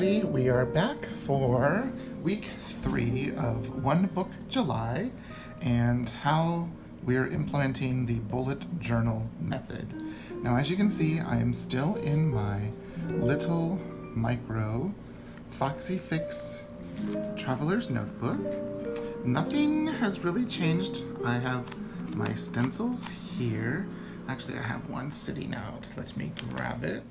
everybody. We are back for week 3 of One Book July and how we're implementing the bullet journal method. Now, as you can see, I am still in my little micro Foxy Fix Traveler's Notebook. Nothing has really changed. I have my stencils here. Actually, I have one sitting out. Let me grab it.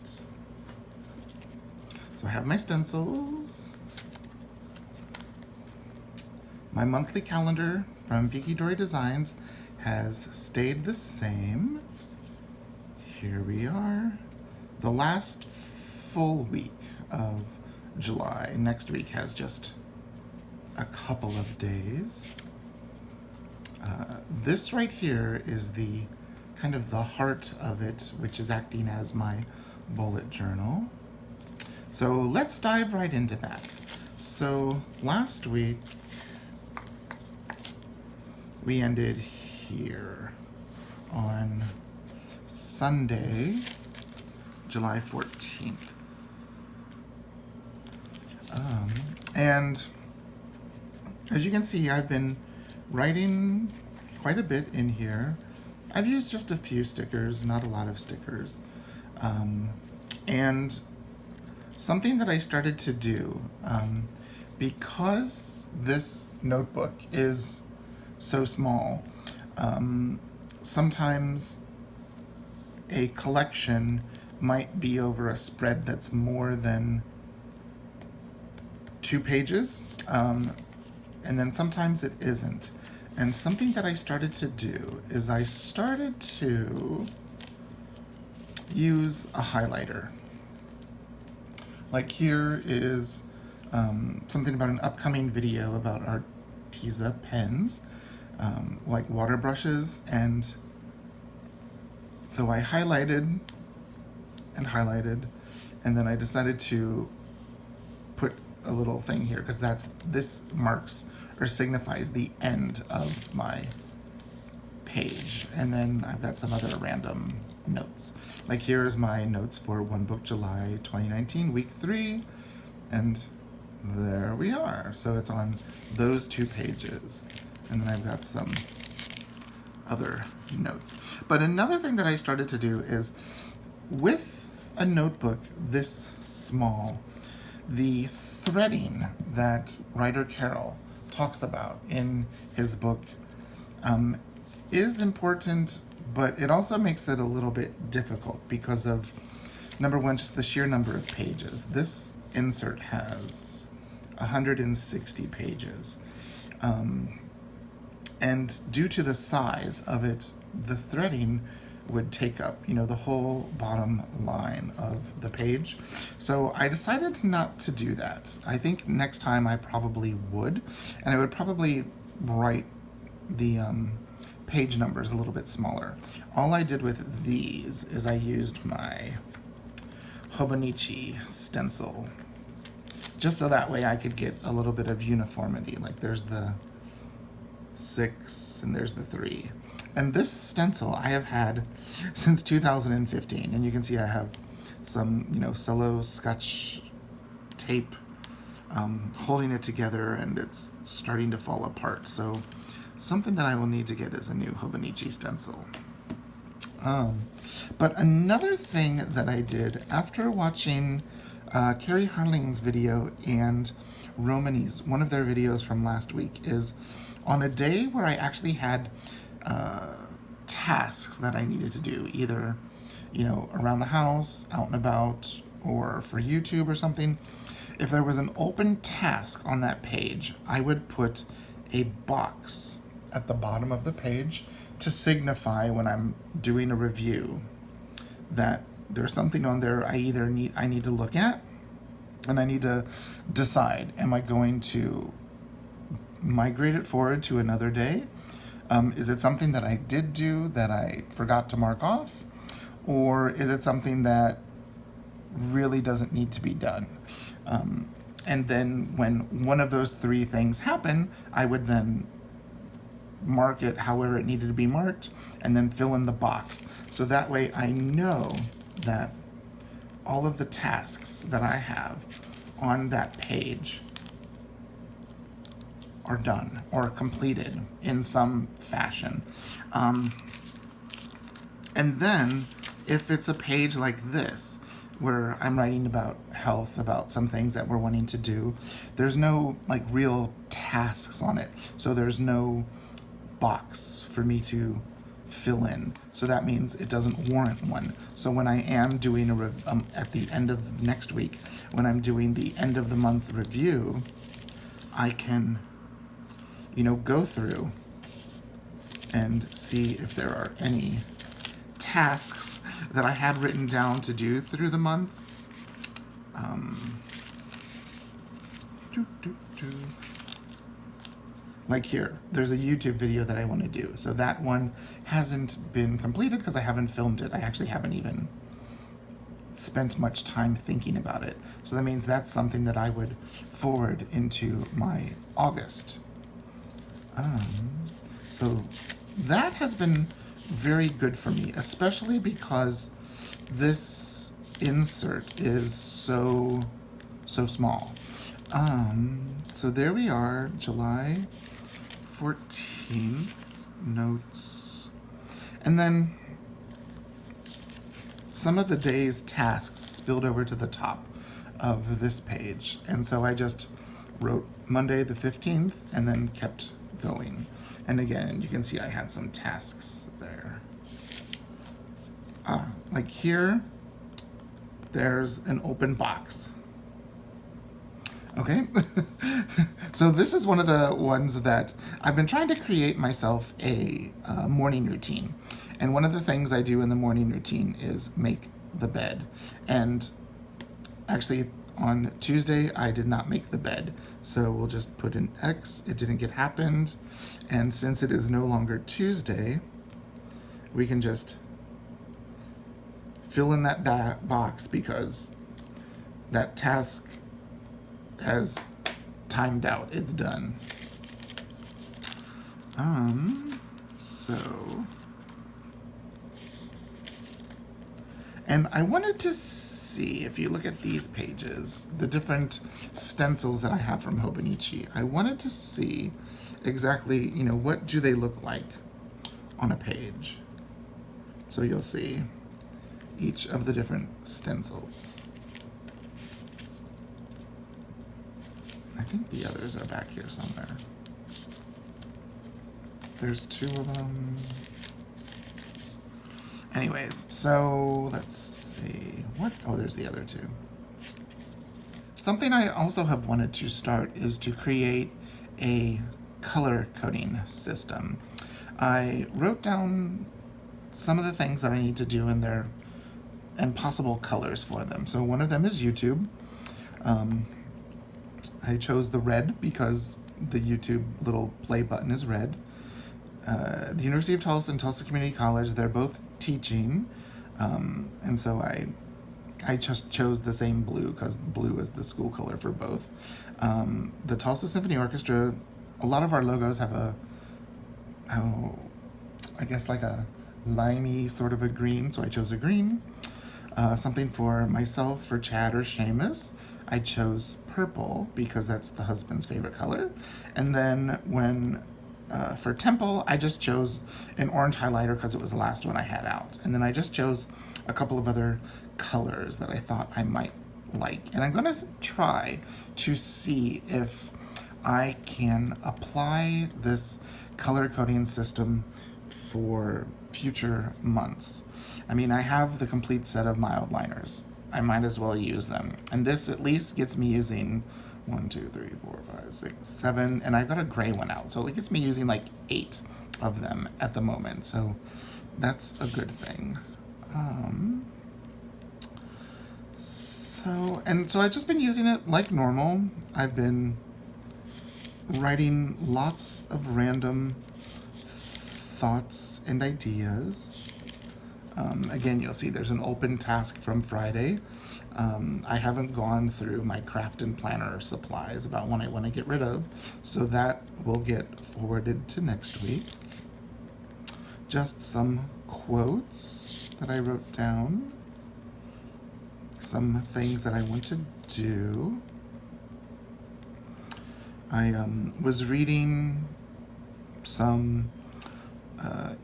So I have my stencils, my monthly calendar from Vicky Dory Designs has stayed the same. Here we are, the last full week of July. Next week has just a couple of days. This right here is the kind of the heart of it, which is acting as my bullet journal. So let's dive right into that. So last week, we ended here on Sunday, July 14th. And as you can see, I've been writing quite a bit in here. I've used just a few stickers, not a lot of stickers. And something that I started to do, because this notebook is so small, sometimes a collection might be over a spread that's more than 2 pages, and then sometimes it isn't. And something that I started to do is I started to use a highlighter. Like here is something about an upcoming video about Arteza pens, like water brushes, and so I highlighted and highlighted, and then I decided to put a little thing here because this marks or signifies the end of my page. And then I've got some other random notes. Like here's my notes for One Book July 2019, week 3, and there we are. So it's on those 2 pages. And then I've got some other notes. But another thing that I started to do is with a notebook this small, the threading that Ryder Carroll talks about in his book is important, but it also makes it a little bit difficult because of, number one, just the sheer number of pages. This insert has 160 pages. And due to the size of it, the threading would take up, the whole bottom line of the page. So I decided not to do that. I think next time I probably would, and I would probably write the page numbers a little bit smaller. All I did with these is I used my Hobonichi stencil, just so that way I could get a little bit of uniformity. Like there's the 6 and there's the 3. And this stencil I have had since 2015, and you can see I have some, cello Scotch tape holding it together, and it's starting to fall apart. So something that I will need to get is a new Hobonichi stencil. But another thing that I did after watching Carrie Harling's video and Romany's, one of their videos from last week, is on a day where I actually had tasks that I needed to do, either, around the house, out and about, or for YouTube or something. If there was an open task on that page, I would put a box at the bottom of the page to signify when I'm doing a review that there's something on there I need to look at, and I need to decide, am I going to migrate it forward to another day? Is it something that I did do that I forgot to mark off? Or is it something that really doesn't need to be done? And then when one of those 3 things happen, I would then mark it however it needed to be marked, and then fill in the box. So that way I know that all of the tasks that I have on that page are done or completed in some fashion. And then if it's a page like this, where I'm writing about health, about some things that we're wanting to do, there's no like real tasks on it. So there's no box for me to fill in. So that means it doesn't warrant one. So when I am doing at the end of next week, when I'm doing the end of the month review, I can, go through and see if there are any tasks that I had written down to do through the month. Like here, there's a YouTube video that I want to do. So that one hasn't been completed because I haven't filmed it. I actually haven't even spent much time thinking about it. So that means that's something that I would forward into my August. So that has been very good for me, especially because this insert is so small. So there we are, July 14th, notes. And then some of the day's tasks spilled over to the top of this page. And so I just wrote Monday the 15th and then kept going. And again, you can see I had some tasks there. Like here, there's an open box. Okay, so this is one of the ones that I've been trying to create myself a morning routine. And one of the things I do in the morning routine is make the bed. And actually on Tuesday, I did not make the bed. So we'll just put an X, it didn't get happened. And since it is no longer Tuesday, we can just fill in that box because that task has timed out. It's done. And I wanted to see, if you look at these pages, the different stencils that I have from Hobonichi, I wanted to see exactly, what do they look like on a page. So you'll see each of the different stencils. I think the others are back here somewhere. There's 2 of them. Anyways, so let's see. Oh, there's the other 2. Something I also have wanted to start is to create a color coding system. I wrote down some of the things that I need to do in there and possible colors for them. So one of them is YouTube. I chose the red because the YouTube little play button is red. The University of Tulsa and Tulsa Community College, they're both teaching. And so I just chose the same blue because blue is the school color for both. The Tulsa Symphony Orchestra, a lot of our logos have I guess like a limey sort of a green, so I chose a green. Something for myself, for Chad or Seamus, I chose purple because that's the husband's favorite color. And then for Temple, I just chose an orange highlighter because it was the last one I had out. And then I just chose a couple of other colors that I thought I might like. And I'm going to try to see if I can apply this color coding system for future months. I mean, I have the complete set of mild liners. I might as well use them. And this at least gets me using 1, 2, 3, 4, 5, 6, 7, and I've got a gray one out. So it gets me using like 8 of them at the moment. So that's a good thing. So I've just been using it like normal. I've been writing lots of random thoughts and ideas. Again, you'll see there's an open task from Friday. I haven't gone through my craft and planner supplies about what I want to get rid of, so that will get forwarded to next week. Just some quotes that I wrote down, some things that I want to do. I was reading some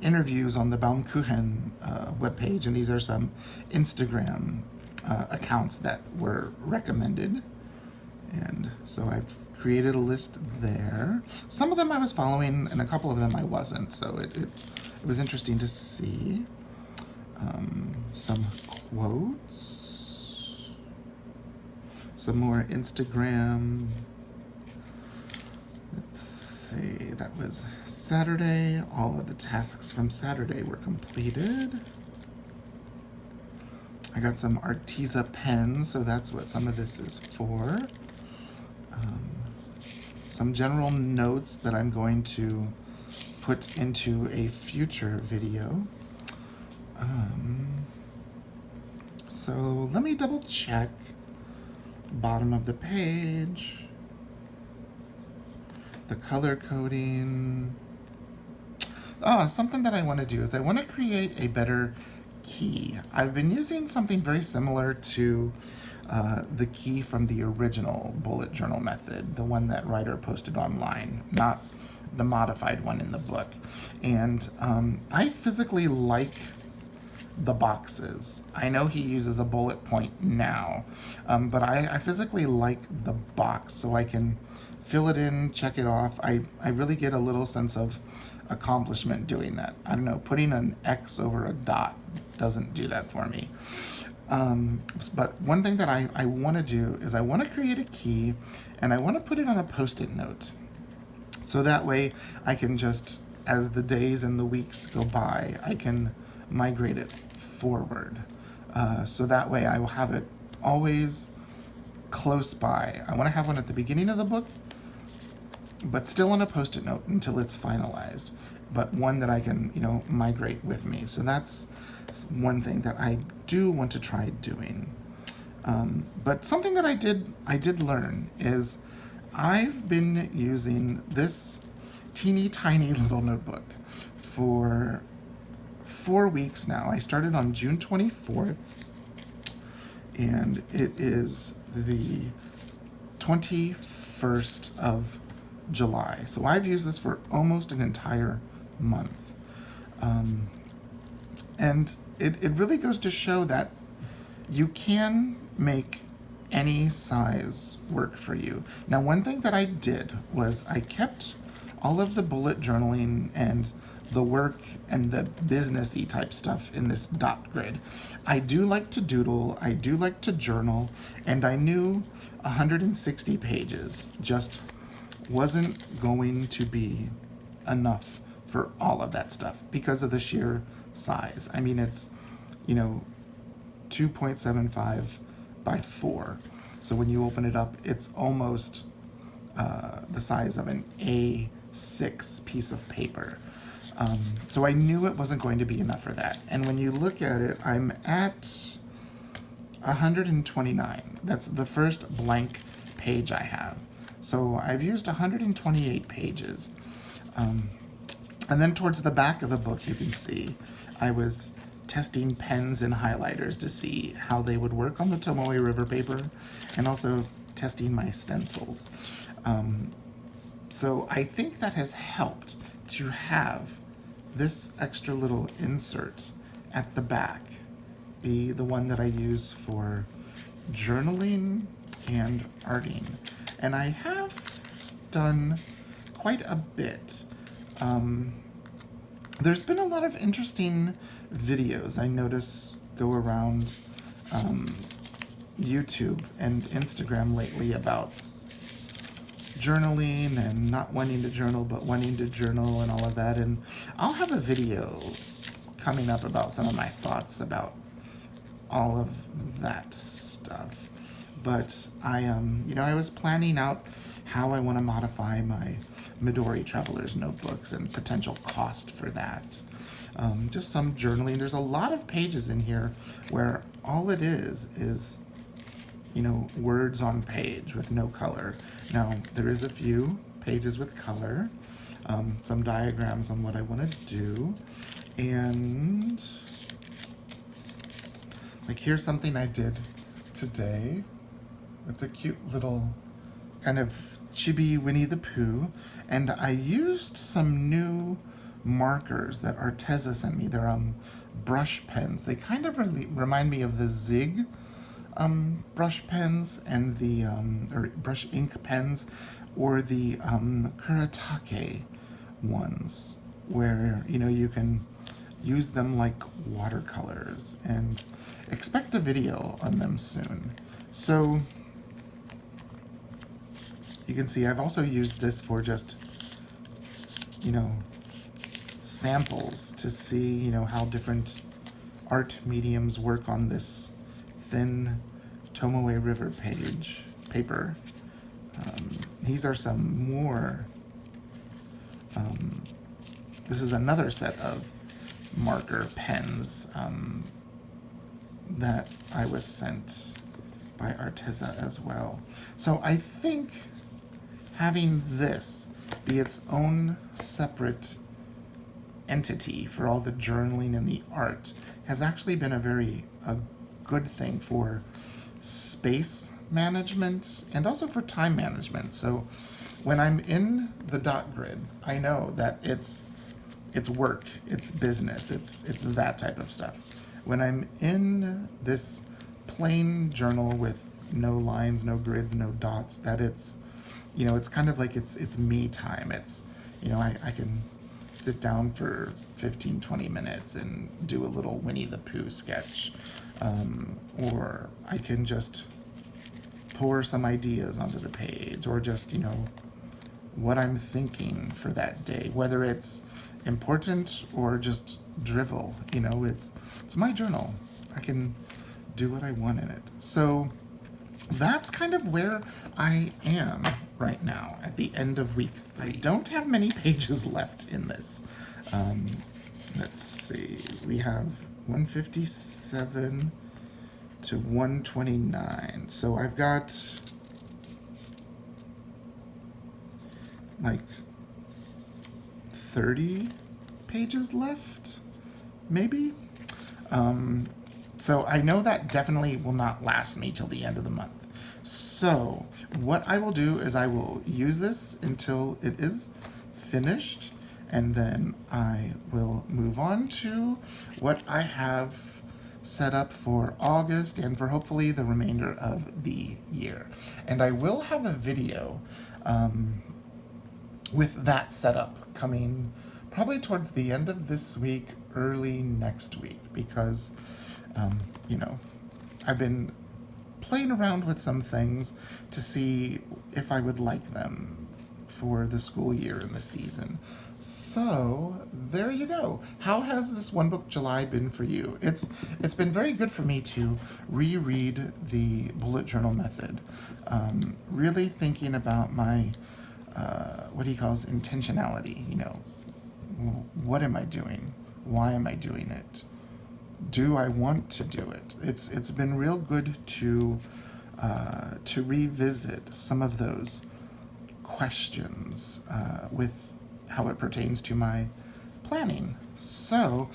interviews on the Baumkuchen webpage, and these are some Instagram accounts that were recommended. And so I've created a list there. Some of them I was following, and a couple of them I wasn't. So it was interesting to see some quotes, some more Instagram. Let's see, that was Saturday. All of the tasks from Saturday were completed. I got some Arteza pens, so that's what some of this is for. Some general notes that I'm going to put into a future video. So let me double check. Bottom of the page. The color coding. Something that I want to do is I want to create a better key. I've been using something very similar to the key from the original bullet journal method, the one that Ryder posted online, not the modified one in the book. And I physically like the boxes. I know he uses a bullet point now, but I physically like the box, so I can fill it in, check it off. I really get a little sense of accomplishment doing that. I don't know, putting an X over a dot doesn't do that for me. But one thing that I want to do is I want to create a key, and I want to put it on a Post-it note. So that way I can just, as the days and the weeks go by, I can migrate it forward. So that way I will have it always close by. I want to have one at the beginning of the book, but still on a Post-it note until it's finalized, but one that I can, migrate with me. So that's one thing that I do want to try doing. But something that I did learn is I've been using this teeny tiny little notebook for 4 weeks now. I started on June 24th, and it is the 21st of July. So I've used this for almost an entire month. And it really goes to show that you can make any size work for you. Now, one thing that I did was I kept all of the bullet journaling and the work and the businessy type stuff in this dot grid. I do like to doodle, I do like to journal, and I knew 160 pages just wasn't going to be enough for all of that stuff because of the sheer size. I mean, it's 2.75 by 4. So when you open it up, it's almost the size of an A6 piece of paper. So I knew it wasn't going to be enough for that. And when you look at it, I'm at 129. That's the first blank page I have. So I've used 128 pages. And then towards the back of the book, you can see I was testing pens and highlighters to see how they would work on the Tomoe River paper, and also testing my stencils. So I think that has helped to have this extra little insert at the back be the one that I use for journaling and arting. And I have done quite a bit. There's been a lot of interesting videos I notice go around YouTube and Instagram lately about journaling and not wanting to journal but wanting to journal and all of that. And I'll have a video coming up about some of my thoughts about all of that stuff. But I was planning out how I want to modify my Midori Traveler's notebooks and potential cost for that. Just some journaling. There's a lot of pages in here where all it is words on page with no color. Now, there is a few pages with color, some diagrams on what I want to do, and like here's something I did today. It's a cute little kind of Chibi Winnie the Pooh, and I used some new markers that Arteza sent me. They're brush pens. They kind of remind me of the Zig brush pens and the or brush ink pens, or the Kuretake ones, where you can use them like watercolors, and expect a video on them soon. So you can see I've also used this for just samples to see how different art mediums work on this thin Tomoe River paper. These are some more. This is another set of marker pens that I was sent by Arteza as well. So I think having this be its own separate entity for all the journaling and the art has actually been a good thing for space management and also for time management. So when I'm in the dot grid, I know that it's work, it's business, it's that type of stuff. When I'm in this plain journal with no lines, no grids, no dots, that it's kind of like it's me time. It's I can sit down for 15-20 minutes and do a little Winnie the Pooh sketch, or I can just pour some ideas onto the page, or just what I'm thinking for that day, whether it's important or just drivel. It's my journal. I can do what I want in it. So that's kind of where I am right now at the end of week 3. I don't have many pages left in this. Let's see, we have 157 to 129. So I've got like 30 pages left, maybe. So I know that definitely will not last me till the end of the month. So what I will do is I will use this until it is finished, and then I will move on to what I have set up for August and for hopefully the remainder of the year. And I will have a video with that setup coming probably towards the end of this week, early next week, because I've been playing around with some things to see if I would like them for the school year and the season. So there you go. How has this One Book July been for you? It's been very good for me to reread the bullet journal method, really thinking about my what he calls intentionality. What am I doing? Why am I doing it? Do I want to do it? It's been real good to revisit some of those questions with how it pertains to my planning. So,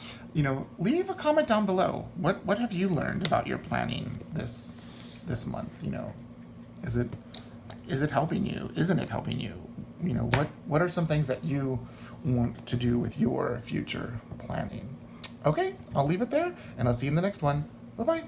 leave a comment down below. What have you learned about your planning this month? Is it helping you? Isn't it helping you? What are some things that you want to do with your future planning? Okay, I'll leave it there, and I'll see you in the next one. Bye-bye.